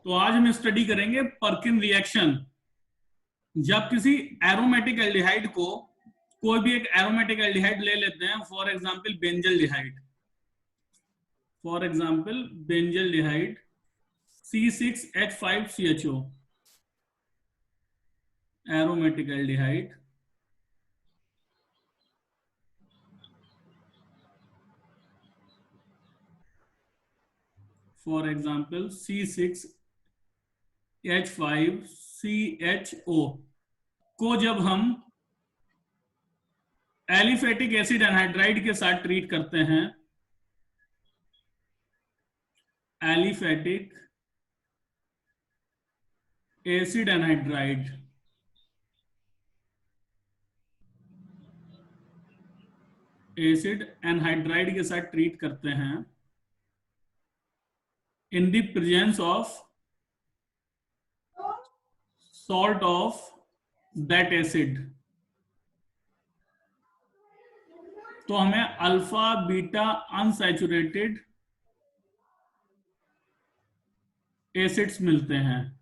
तो आज हम स्टडी करेंगे पर्किन रिएक्शन। जब किसी एरोमेटिक एल्डिहाइड को कोई भी एक एरोमेटिक एल्डिहाइड ले लेते हैं, for example benzaldehyde, for example benzaldehyde C6H5CHO aromatic aldehyde, for example C6H5CHO को जब हम एलिफेटिक एसिड एनहाइड्राइड के साथ ट्रीट करते हैं, aliphatic acid anhydride, acid anhydride के साथ ट्रीट करते हैं in the presence of salt of that acid, तो हमें अल्फा बीटा अनसैचुरेटेड एसिड्स मिलते हैं।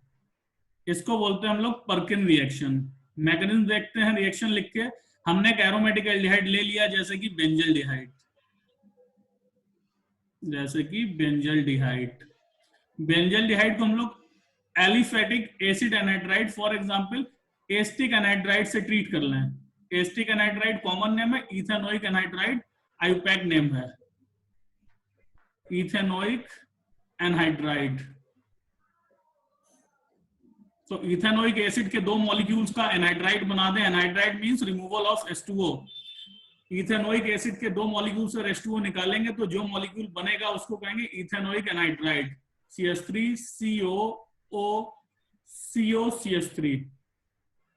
इसको बोलते हैं हम लोग पर्किन रिएक्शन। मैकेनिज्म देखते हैं रिएक्शन लिख के। हमने एक एरोमेटिक एल्डिहाइड ले लिया जैसे कि बेंजल्डिहाइड, जैसे कि बेंजल्डिहाइड। बेंजल्डिहाइड को हम लोग aliphatic acid anhydride, for example asterisk anhydride से ट्रीट कर लें। एस्टिक एनहाइड्राइड कॉमन नेम है, इथेनोइक एनहाइड्राइड आईयूपैक नेम है, इथेनोइक एनहाइड्राइड। तो इथेनोइक एसिड के दो मॉलिक्यूल्स का एनहाइड्राइड बना दें। Anhydride means removal of H2O। Ethanoic acid के दो मॉलिक्यूल से H2O निकालेंगे तो जो मॉलिक्यूल बनेगा उसको कहेंगे इथेनोइक एनहाइड्राइड, CH3COCO-CH3।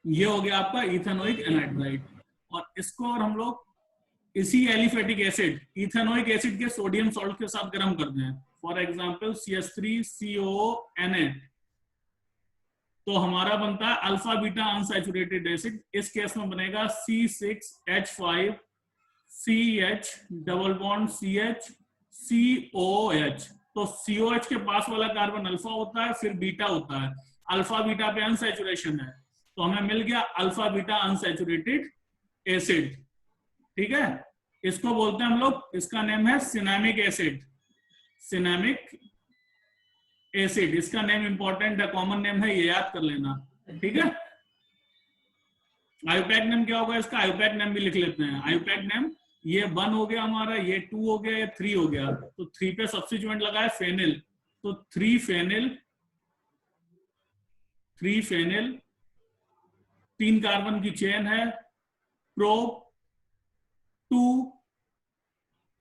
ये हो गया आपका इथेनोइक एनहाइड्राइड। और इसको और हम लोग इसी एलिफेटिक एसिड इथेनोइक एसिड के सोडियम सॉल्ट के साथ गर्म कर दें, फॉर एग्जांपल CH3COO-Na, तो हमारा बनता है अल्फा बीटा अनसैचुरेटेड एसिड। इस केस में बनेगा C6H5CH CH तो COH के पास वाला कार्बन अल्फा होता है, फिर बीटा होता है। अल्फा बीटा पे अनसैचुरेशन है तो हमें मिल गया अल्फा बीटा अनसैचुरेटेड एसिड। ठीक है, इसको बोलते हैं हम लोग, इसका नेम है सिनेमिक एसिड। सिनेमिक एसिड, इसका नेम इंपॉर्टेंट है, कॉमन नेम है, ये याद कर लेना। ठीक है, आईयूपैक नेम क्या होगा इसका? आईयूपैक नेम भी लिख लेते हैं। आईयूपैक नेम, ये 1 हो गया हमारा, ये 2 हो गया, ये 3 हो गया। तो 3 पे सब्स्टिट्यूएंट लगा है फेनिल, तो 3 फेनिल, 3 कार्बन की चेन है, pro 2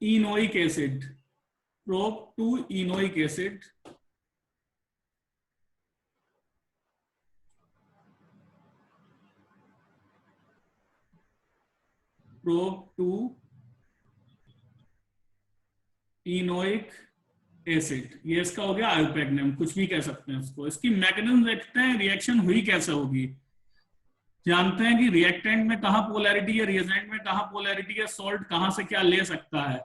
enoic acid, pro 2 enoic acid, prop 2 enoic acid. ये इसका हो गया आईयूपैक नेम, कुछ भी कह सकते हैं इसको। इसकी मैकेनिज्म देखते हैं, रिएक्शन हुई कैसे होगी। जानते हैं कि रिएक्टेंट में कहां पोलैरिटी है, रिएजेंट में कहां पोलैरिटी है, सॉल्ट कहां से क्या ले सकता है।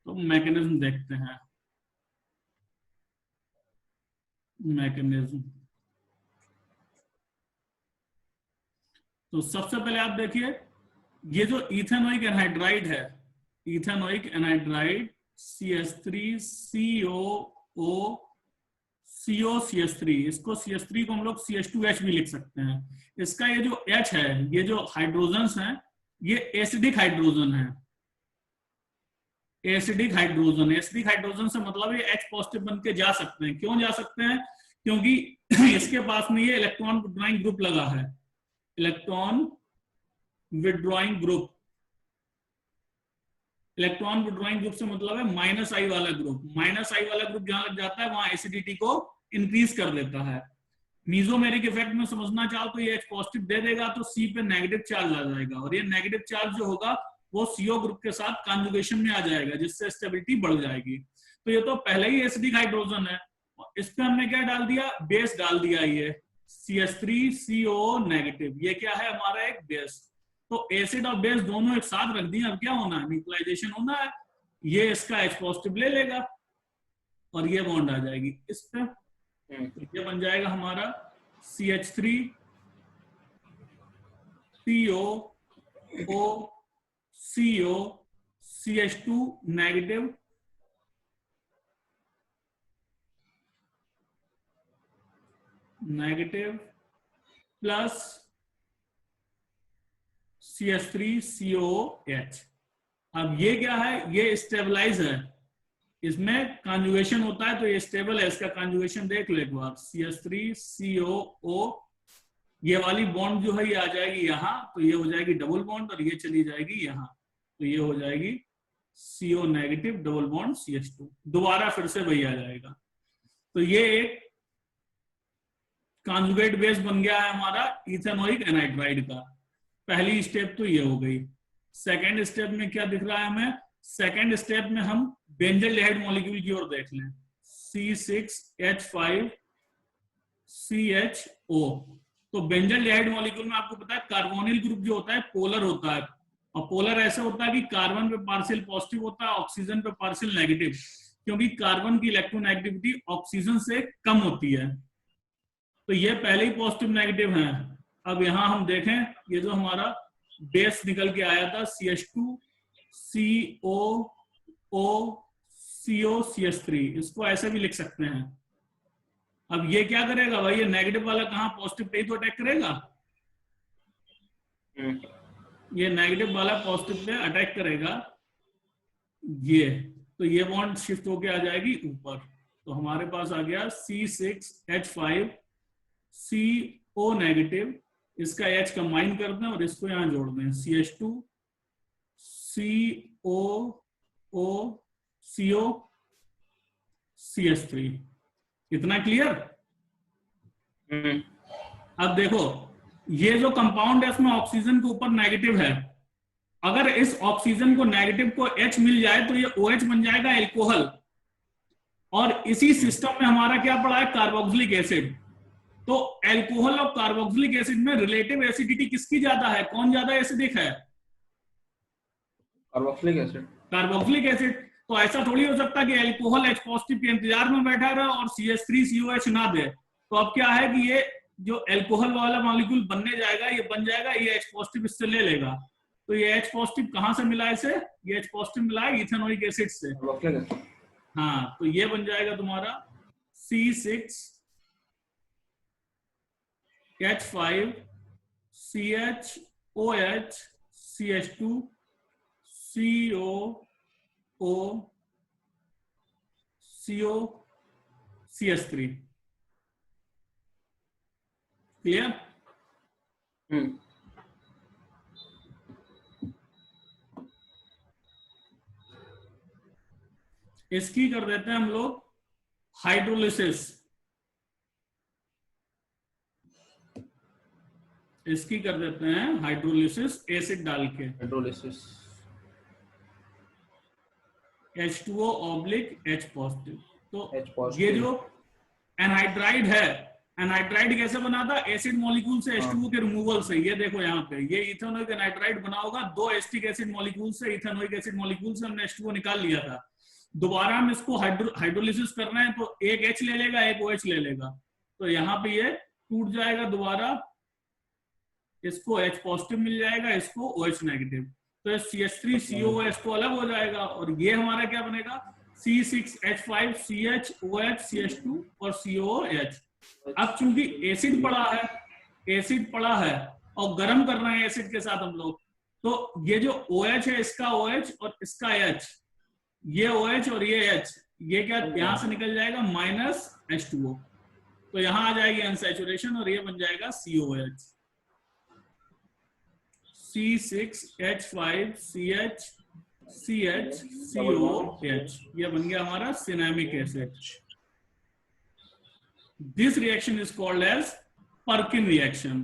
तो मैकेनिज्म देखते हैं। मैकेनिज्म, तो सबसे पहले आप देखिए, ये जो इथेनोइक एनहाइड्राइड है, इथेनोइक एनहाइड्राइड CH3COO-COCH3, इसको CH3 को हम लोग CH2H भी लिख सकते हैं। इसका ये जो H है, ये जो हाइड्रोजन्स हैं, ये एसिडिक हाइड्रोजन है। एसिडिक हाइड्रोजन, एसिडिक हाइड्रोजन से मतलब ये H पॉजिटिव बन के जा सकते हैं। क्यों जा सकते हैं? क्योंकि इसके पास में ये इलेक्ट्रॉन विड्रॉइंग ग्रुप लगा है, electron withdrawing group. Electron withdrawing group से मतलब है -I वाला ग्रुप। -I वाला ग्रुप जहां लग जाता है वहां एसिडिटी को इंक्रीज कर देता है। मीजोमेरिक इफेक्ट में समझना चाहो तो ये H पॉजिटिव दे देगा तो C पे नेगेटिव चार्ज आ जाएगा, और ये नेगेटिव चार्ज जो होगा वो CO ग्रुप के साथ कॉन्जुगेशन में आ जाएगा, जिससे स्टेबिलिटी बढ़ जाएगी। तो ये तो पहले ही एसिडिक हाइड्रोजन है, इस पे हमने क्या डाल दिया? बेस डाल दिया, ये CH3COO नेगेटिव। ये क्या है? हमारा एक बेस। तो एसिड और बेस दोनों एक साथ रख दिए, अब क्या होना है? न्यूट्रलाइजेशन होना है। ये इसका H पॉजिटिव ले लेगा और ये बॉन्ड आ जाएगी इस पे। तो ये बन जाएगा हमारा CH3 CO O CO CH2 negative plus CH3 COOH। अब ये क्या है, ये स्टेबलाइज है, इसमें कॉन्जुगेशन होता है तो ये स्टेबल है, इसका कॉन्जुगेशन देख लो एक बार, CH3 COO, ये वाली बॉन्ड जो है ये आ जाएगी यहाँ, तो ये हो जाएगी डबल बॉन्ड, और ये चली जाएगी यहाँ, तो ये हो जाएगी CO negative double bond CH2, दोबारा फिर से वही आ जाएगा। तो ये एक कॉन्जुगेट बेस बन गया है हमारा इथेनोइक एनाइड्राइड का। पहली स्टेप तो ये हो गई। सेकेंड स्टेप में क्या दिख रहा है हमें, सेकेंड स्टेप में हम बेंजल्डिहाइड मॉलिक्यूल की ओर देख लें, C6H5CHO। तो बेंजल्डिहाइड मॉलिक्यूल में आपको पता है कार्बोनिल ग्रुप जो होता है पोलर होता है, और पोलर ऐसा होता है कि कार्बन पे पार्शियल पॉजिटिव होता है, ऑक्सीजन पे पार्शियल नेगेटिव, क्योंकि कार्बन की इलेक्ट्रोनेगेटिविटी ऑक्सीजन से कम होती है। तो ये पहले ही पॉजिटिव नेगेटिव है। अब यहां हम देखें, ये जो हमारा बेस निकल के आया था CH2 COO CO CH3, इसको ऐसे भी लिख सकते हैं। अब ये क्या करेगा भाई, ये नेगेटिव वाला कहां पॉजिटिव पे ही तो अटैक करेगा, ये नेगेटिव वाला पॉजिटिव पे अटैक करेगा, ये तो ये बॉन्ड शिफ्ट होके आ जाएगी ऊपर। तो हमारे पास आ गया C6H5CO नेगेटिव, इसका H कंबाइन कर दें और इसको यहां जोड़ दें, CH2 COO CO CH3। इतना क्लियर? अब देखो ये जो कंपाउंड है इसमें ऑक्सीजन के ऊपर नेगेटिव है, अगर इस ऑक्सीजन को नेगेटिव को H मिल जाए तो ये OH बन जाएगा एल्कोहल। और इसी सिस्टम में हमारा क्या पड़ा है, कार्बोक्सिलिक एसिड। तो एल्कोहल और कार्बोक्सिलिक एसिड में रिलेटिव एसिडिटी किसकी ज्यादा है, कौन ज्यादा एसिडिक है? Carboxylic acid. Carboxylic acid. तो ऐसा थोड़ी हो सकता कि एल्कोहल H पॉजिटिव के इंतजार में बैठा रहा और CH3COH ना दे। तो अब क्या है कि ये जो एल्कोहल वाला मॉलिक्यूल बनने जाएगा, ये बन जाएगा, ये H पॉजिटिव इससे ले लेगा। तो ये H पॉजिटिव कहां से मिला इसे, ये H पॉजिटिव मिला है इथेनोइक एसिड से। हाँ, तो ये बन जाएगा तुम्हारा C6H5CHOH CH2 COO CO CH3। Clear? इसकी कर देते हैं हम लोग हाइड्रोलिसिस। इसकी कर देते हैं हाइड्रोलिसिस एसिड डाल के, हाइड्रोलिसिस H2O/H पॉजिटिव। तो H positive। ये जो एनहाइड्राइड है, एनहाइड्राइड कैसे बना था, एसिड मॉलिक्यूल से H2O के रिमूवल से। ये देखो यहाँ पे ये इथेनोइक एनहाइड्राइड बना होगा, दो एसिटिक एसिड मॉलिक्यूल से, इथेनोइक एसिड मॉलिक्यूल से हमने H2O निकाल लिया था। दोबारा हम इसको हाइड्रोलिसिस कर रहे हैं तो एक H ले लेगा, एक OH ले लेगा, तो यहाँ पे ये टूट जाएगा दोबारा, इसको H पॉजिटिव मिल जाएगा, इसको OH नेगेटिव। तो CH3COOH तो अलग हो जाएगा, और ये हमारा क्या बनेगा, C6H5CHOH CH2 और COOH। अब चूंकि एसिड पड़ा है और गर्म कर रहे हैं एसिड के साथ हम लोग, तो ये जो OH है इसका OH और इसका H, ये OH और ये H, ये क्या यहां से निकल जाएगा -H2O, तो यहां आ जाएगी अनसैचुरेशन और ये बन जाएगा COOH। C6H5CHCHCOOH, ये बन गया हमारा cinnamic acid. This reaction is called as Perkin reaction.